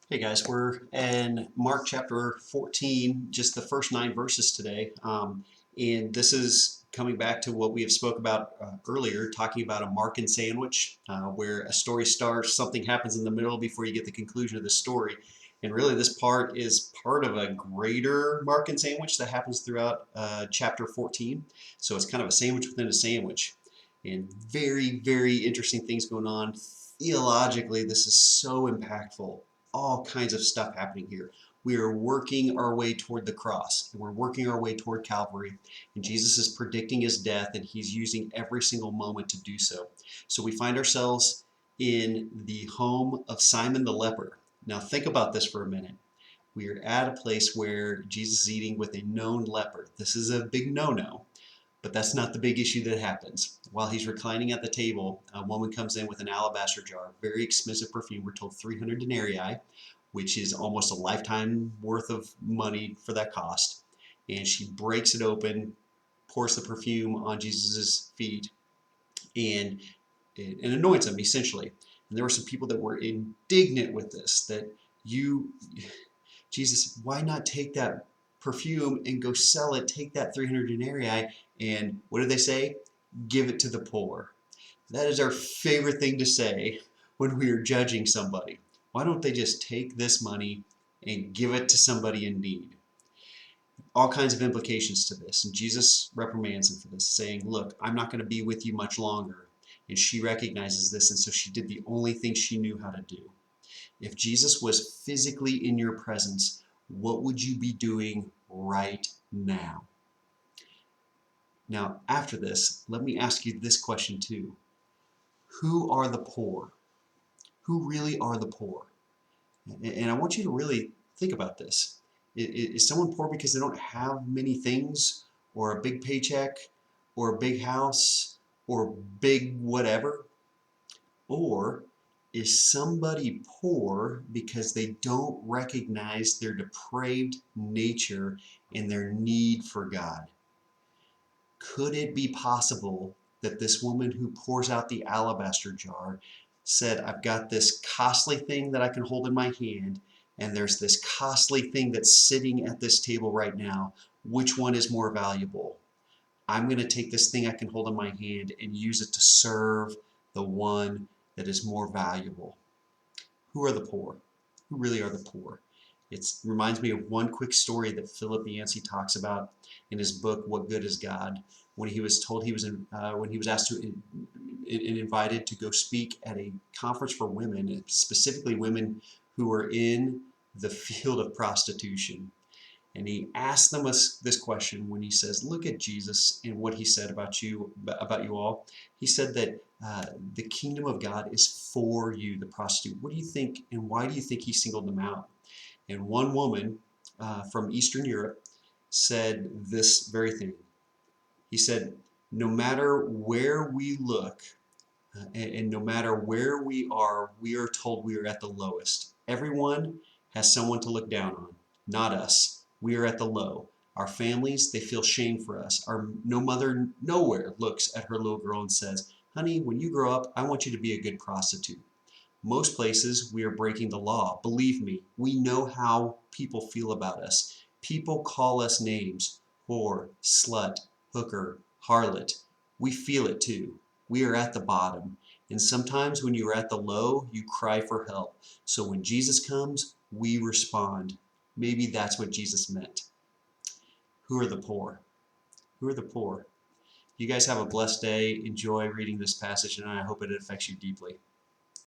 Hey guys, we're in Mark chapter 14, just the first 9 verses today. And this is coming back to what we have spoke about earlier, talking about a Markan sandwich, where a story starts, something happens in the middle before you get the conclusion of the story. And really this part is part of a greater Markan sandwich that happens throughout chapter 14. So it's kind of a sandwich within a sandwich. And very, very interesting things going on. Theologically, this is so impactful, all kinds of stuff happening here. We are working our way toward the cross, and we're working our way toward Calvary, and Jesus is predicting his death, and he's using every single moment to do so. So we find ourselves in the home of Simon the leper. Now think about this for a minute. We are at a place where Jesus is eating with a known leper. This is a big no-no. But that's not the big issue that happens. While he's reclining at the table, a woman comes in with an alabaster jar, very expensive perfume. We're told 300 denarii, which is almost a lifetime worth of money for that cost. And she breaks it open, pours the perfume on Jesus' feet, and, and anoints him, essentially. And there were some people that were indignant with this, that you, Jesus, why not take that perfume and go sell it, take that 300 denarii, and what do they say? Give it to the poor. That is our favorite thing to say when we are judging somebody. Why don't they just take this money and give it to somebody in need? All kinds of implications to this. And Jesus reprimands him for this, saying, look, I'm not going to be with you much longer. And she recognizes this, and so she did the only thing she knew how to do. If Jesus was physically in your presence, what would you be doing right now? Now, after this, let me ask you this question too. Who are the poor? Who really are the poor? And I want you to really think about this. Is someone poor because they don't have many things, or a big paycheck, or a big house, or big whatever? Or is somebody poor because they don't recognize their depraved nature and their need for God? Could it be possible that this woman who pours out the alabaster jar said, I've got this costly thing that I can hold in my hand, and there's this costly thing that's sitting at this table right now. Which one is more valuable? I'm going to take this thing I can hold in my hand and use it to serve the one that is more valuable. Who are the poor? Who really are the poor? It reminds me of one quick story that Philip Yancey talks about in his book, What Good is God? When he was told when he was asked to and invited to go speak at a conference for women, specifically women who were in the field of prostitution. And he asked them this question when he says, look at Jesus and what he said about you all. He said that the kingdom of God is for you, the prostitute. What do you think, and why do you think he singled them out? And one woman from Eastern Europe said this very thing. He said, no matter where we look, and no matter where we are told we are at the lowest. Everyone has someone to look down on, not us. We are at the low. Our families, they feel shame for us. Our no mother nowhere looks at her little girl and says, honey, when you grow up, I want you to be a good prostitute. Most places, we are breaking the law. Believe me, we know how people feel about us. People call us names: whore, slut, hooker, harlot. We feel it too. We are at the bottom. And sometimes when you are at the low, you cry for help. So when Jesus comes, we respond. Maybe that's what Jesus meant. Who are the poor? Who are the poor? You guys have a blessed day. Enjoy reading this passage, and I hope it affects you deeply.